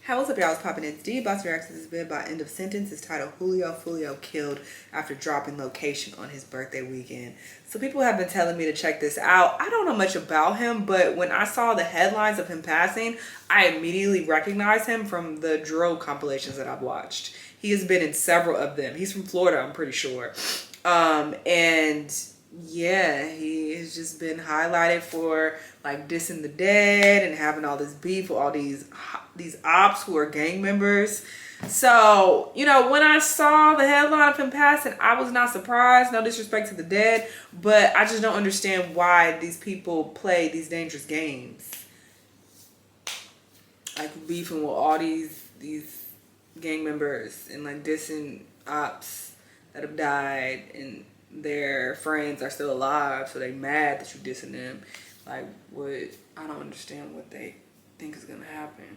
Hey, what's up, y'all? It's popping in. D Boss reacts to this vid by End of Sentence. It's titled Foolio killed after dropping location on his birthday weekend. So people have been telling me to check this out. I don't know much about him, but when I saw the headlines of him passing, I immediately recognized him from the drill compilations that I've watched. He has been in several of them. He's from Florida, I'm pretty sure. And yeah, he has just been highlighted for like dissing the dead and having all this beef with all these ops who are gang members. So, you know, when I saw the headline of him passing, I was not surprised. No disrespect to the dead, but I just don't understand why these people play these dangerous games. Like beefing with all these gang members and like dissing ops that have died and their friends are still alive, so they mad that you dissing them. Like, what? I don't understand what they think is gonna happen.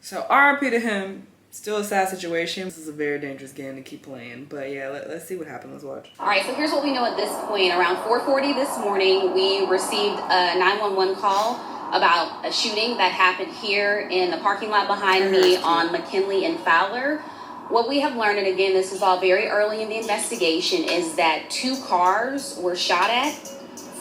So RIP to him. Still a sad situation. This is a very dangerous game to keep playing. But yeah, let's see what happens. Let's watch. All right, so here's what we know at this point. Around 4:40 this morning, we received a 911 call about a shooting that happened here in the parking lot behind me on McKinley and Fowler. What we have learned, and again, this is all very early in the investigation, is that 2 cars were shot at.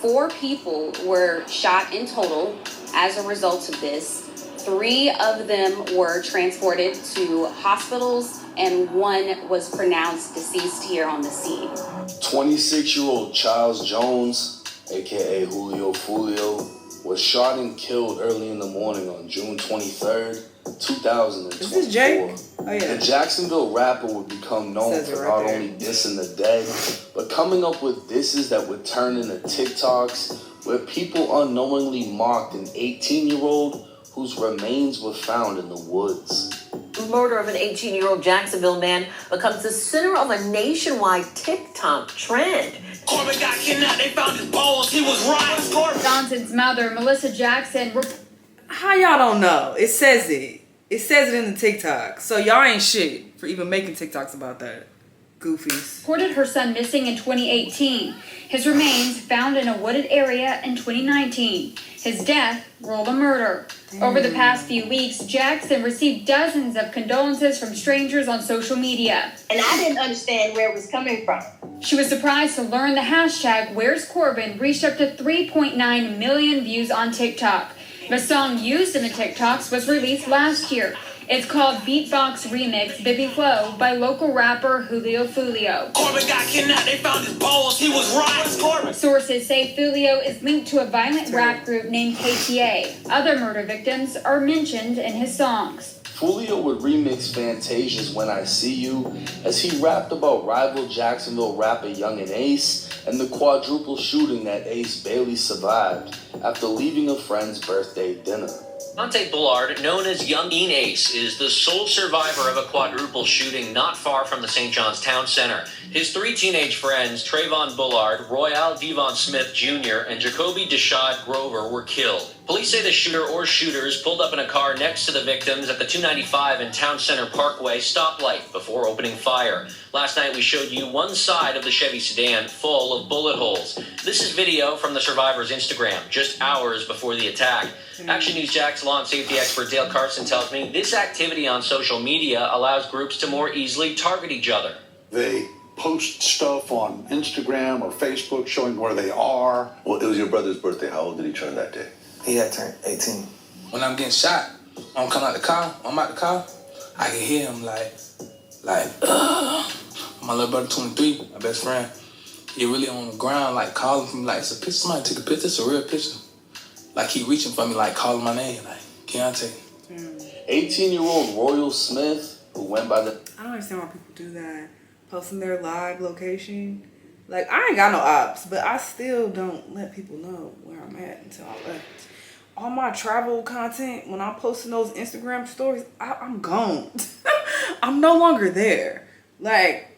4 people were shot in total as a result of this. 3 of them were transported to hospitals, and 1 was pronounced deceased here on the scene. 26-year-old Charles Jones, aka Foolio, was shot and killed early in the morning on June 23rd, 2024. Is this Jake? Oh, yeah. The Jacksonville rapper would become known for not only dissing the dead, but coming up with disses that would turn into TikToks where people unknowingly mocked an 18-year-old whose remains were found in the woods. The murder of an 18-year-old Jacksonville man becomes the center of a nationwide TikTok trend. Corbin got kidnapped. They found his bones. He was right. Johnson's mother, Melissa Jackson. How y'all don't know? It says it. It says it in the TikTok. So y'all ain't shit for even making TikToks about that. Goofies. Reported her son missing in 2018. His remains found in a wooded area in 2019. His death ruled a murder. Over the past few weeks, Jackson received dozens of condolences from strangers on social media. And I didn't understand where it was coming from. She was surprised to learn the hashtag Where's Corbin reached up to 3.9 million views on TikTok. The song used in the TikToks was released last year. It's called Beatbox Remix Baby Flow by local rapper Foolio. Corbin got kidnapped. They found his bones. He was right. Sources say Foolio is linked to a violent rap group named KTA. Other murder victims are mentioned in his songs. Foolio would remix Fantasia's When I See You as he rapped about rival Jacksonville rapper Young and Ace and the quadruple shooting that Ace barely survived after leaving a friend's birthday dinner. Dante Bullard, known as Young and Ace, is the sole survivor of a quadruple shooting not far from the St. John's Town Center. His 3 teenage friends, Trayvon Bullard, Royale Devon Smith Jr., and Jacoby Deshad Grover, were killed. Police say the shooter or shooters pulled up in a car next to the victims at the 295 and Town Center Parkway stoplight before opening fire. Last night we showed you one side of the Chevy sedan full of bullet holes. This is video from the survivor's Instagram, just hours before the attack. Action News Jack's law and safety expert Dale Carson tells me this activity on social media allows groups to more easily target each other. They post stuff on Instagram or Facebook showing where they are. Well, it was your brother's birthday. How old did he turn that day? He had turned 18. When I'm getting shot, I'm coming out the car, I can hear him like, my little brother 23, my best friend, he really on the ground, like calling for me, like, it's a picture, somebody take a picture, it's a real picture. Like he reaching for me, like calling my name, like, Keontae. 18-year-old Royal Smith, who went by the... I don't understand why people do that. Posting their live location. Like, I ain't got no ops, but I still don't let people know where I'm at until I left. All my travel content, when I'm posting those Instagram stories, I'm gone. I'm no longer there. Like,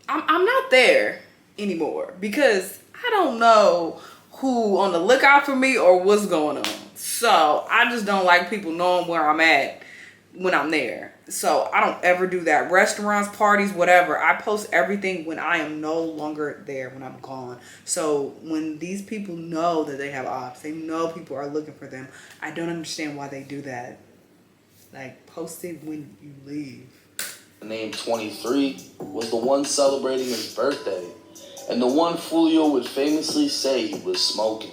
I'm not there anymore because I don't know who on the lookout for me or what's going on. So I just don't like people knowing where I'm at when I'm there. So I don't ever do that. Restaurants, parties, whatever. I post everything when I am no longer there, when I'm gone. So when these people know that they have ops, they know people are looking for them, I don't understand why they do that. Like, post it when you leave. Named 23 was the one celebrating his birthday, and the one Foolio would famously say he was smoking.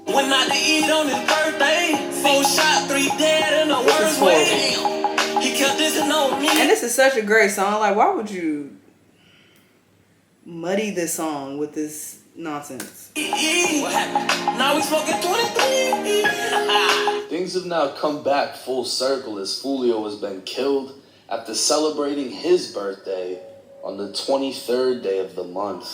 Went out to eat on his birthday. 4 shot, 3 dead in the worst way. He kept this on me. And this is such a great song. Like, why would you muddy this song with this nonsense? What happened? Now we smoking 23. Things have now come back full circle as Foolio has been killed after celebrating his birthday on the 23rd day of the month.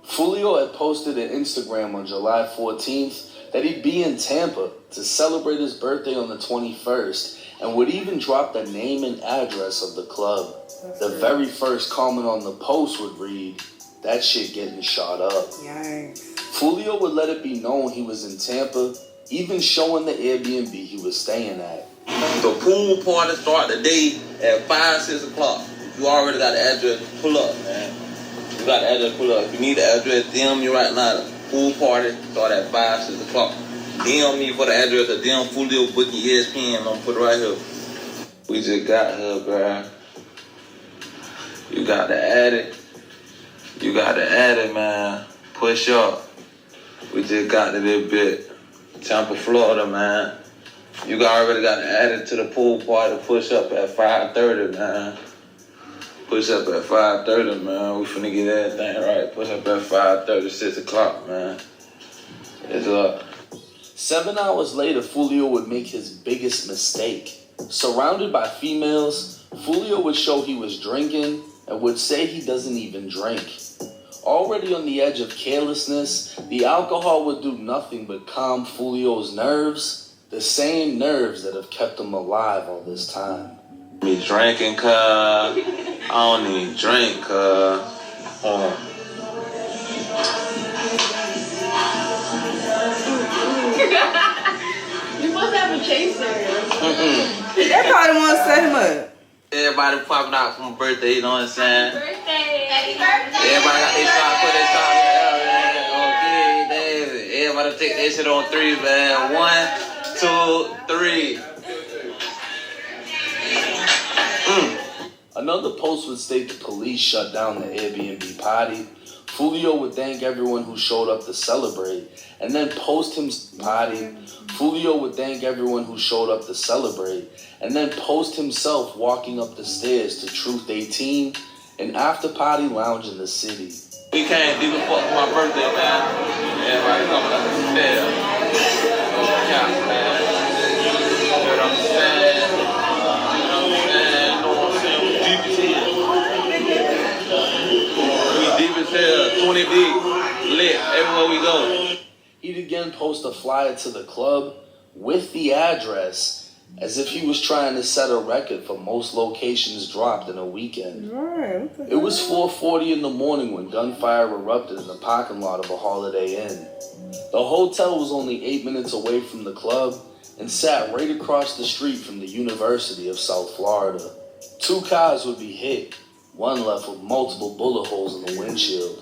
Foolio had posted an Instagram on July 14th that he'd be in Tampa to celebrate his birthday on the 21st and would even drop the name and address of the club. The very first comment on the post would read, "That shit getting shot up." Yikes. Foolio would let it be known he was in Tampa, even showing the Airbnb he was staying at. The pool party start the day at 5, 6 o'clock. You already got the address, pull up, man. You got the address, pull up. If you need the address, DM me right now. The pool party start at 5, 6 o'clock. DM me for the address or DM Foolio booking ESPN. I'm gonna put it right here. We just got her, bruh. You got to add it. You got to add it, man. Push up. We just got to this bit. Tampa, Florida, man. You already got to add it to the pool party. Push up at 5:30, man. Push up at 5:30, man. We finna get everything right. Push up at 5:30, 6 o'clock, man. It's up. 7 hours later, Foolio would make his biggest mistake. Surrounded by females, Foolio would show he was drinking and would say he doesn't even drink. Already on the edge of carelessness, the alcohol would do nothing but calm Foolio's nerves, the same nerves that have kept him alive all this time. Me drinking, cuz. I don't even drink, cuz. You must have a chaser. They probably want to set him up. Everybody popping out for my birthday, you know what I'm saying? Happy birthday. Everybody got their shot, put their shot in there, man. Okay, David. Everybody take that shit on 3, man. 1, 2, 3. Another post would state the police shut down the Airbnb party. Foolio would thank everyone who showed up to celebrate, and then post him party. Foolio would thank everyone who showed up to celebrate, and then post himself walking up the stairs to Truth 18, an after-party lounge in the city. We can't do the fuck for my birthday, man. Everybody coming up the stairs. No cap, man. You know what I'm saying? We deep as hell, 20 deep, lit, everywhere we go. He'd again post a flyer to the club with the address as if he was trying to set a record for most locations dropped in a weekend. Right. It was 4:40 in the morning when gunfire erupted in the parking lot of a Holiday Inn. The hotel was only 8 minutes away from the club and sat right across the street from the University of South Florida. 2 cars would be hit, one left with multiple bullet holes in the windshield.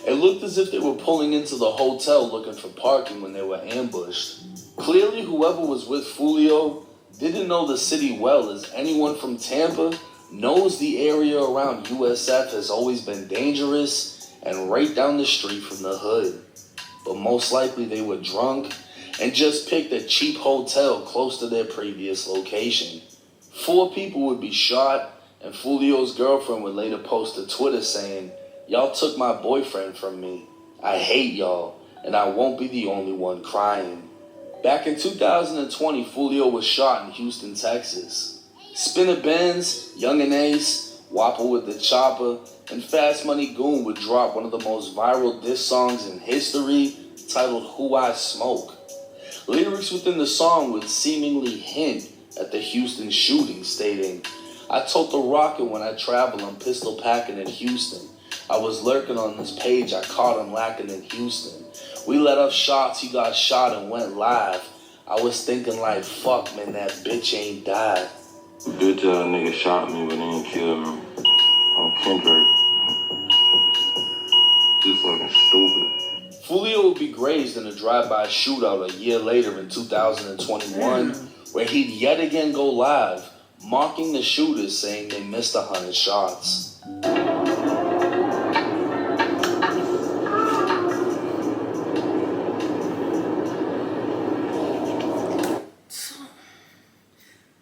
It looked as if they were pulling into the hotel looking for parking when they were ambushed. Clearly, whoever was with Foolio didn't know the city well, as anyone from Tampa knows the area around USF has always been dangerous and right down the street from the hood. But most likely they were drunk and just picked a cheap hotel close to their previous location. 4 people would be shot, and Foolio's girlfriend would later post to Twitter saying, "Y'all took my boyfriend from me. I hate y'all, and I won't be the only one crying." Back in 2020, Foolio was shot in Houston, Texas. Spinner Benz, Young and Ace, Wapple with the Chopper, and Fast Money Goon would drop one of the most viral diss songs in history, titled Who I Smoke. Lyrics within the song would seemingly hint at the Houston shooting, stating, "I told the rocket when I travel, I'm pistol packing in Houston. I was lurking on this page, I caught him lacking in Houston. We let off shots, he got shot and went live. I was thinking like, fuck man, that bitch ain't died." Bitch nigga shot me but they didn't kill me. On Kendrick. Just fucking stupid. Foolio would be grazed in a drive-by shootout a year later in 2021 where he'd yet again go live, mocking the shooters, saying they missed 100 shots.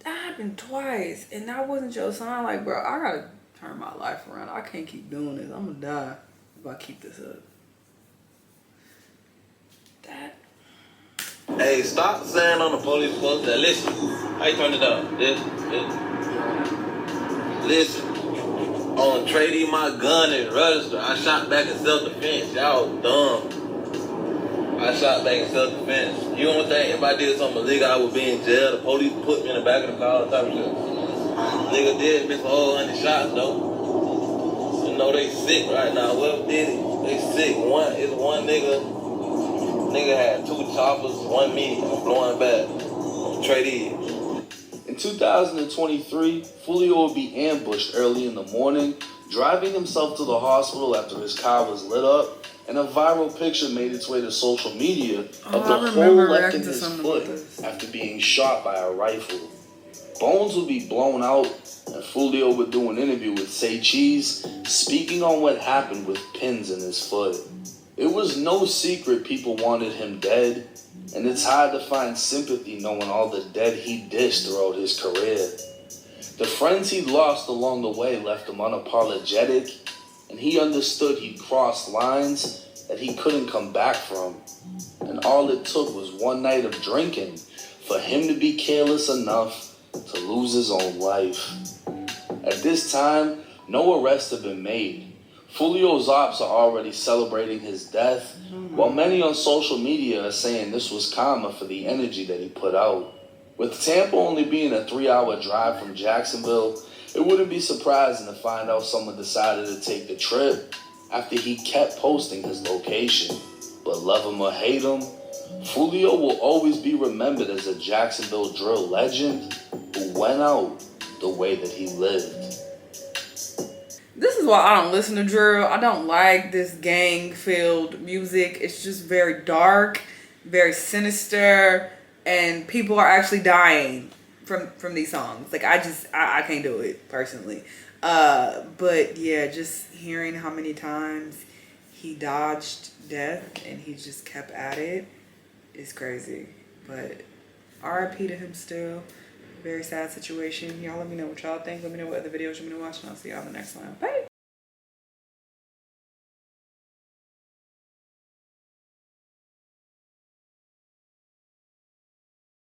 That happened twice, and that wasn't your sign. Like, bro, I gotta turn my life around. I can't keep doing this. I'm gonna die if I keep this up. That. Hey, stop saying on the police post that. Listen, how you turn it down? Listen, on trading my gun and register, I shot back in self-defense. Y'all dumb. I shot back in self-defense. You don't think if I did something illegal, I would be in jail? The police put me in the back of the car, type of shit. Nigga did miss a whole 100 shots, though. You know they sick right now. Whoever did it, they sick. It's one nigga. Nigga had 2 choppers, 1 me. I'm blowing back. I'm trading. In 2023, Foolio would be ambushed early in the morning, driving himself to the hospital after his car was lit up, and a viral picture made its way to social media of the hole left in his foot after being shot by a rifle. Bones would be blown out, and Foolio would do an interview with Say Cheese, speaking on what happened with pins in his foot. It was no secret people wanted him dead, and it's hard to find sympathy knowing all the dead he dished throughout his career. The friends he'd lost along the way left him unapologetic, and he understood he'd crossed lines that he couldn't come back from. And all it took was one night of drinking for him to be careless enough to lose his own life. At this time, no arrests have been made. Foolio's ops are already celebrating his death, while many on social media are saying this was karma for the energy that he put out. With Tampa only being a 3-hour drive from Jacksonville, it wouldn't be surprising to find out someone decided to take the trip after he kept posting his location. But love him or hate him, Foolio will always be remembered as a Jacksonville drill legend who went out the way that he lived. This is why I don't listen to drill. I don't like this gang-filled music. It's just very dark, very sinister, and people are actually dying from these songs. Like, I can't do it personally. But yeah, just hearing how many times he dodged death and he just kept at it is crazy. But RIP to him still. Very sad situation. Y'all let me know what y'all think. Let me know what other videos you want me to watch, and I'll see y'all in the next one. Bye.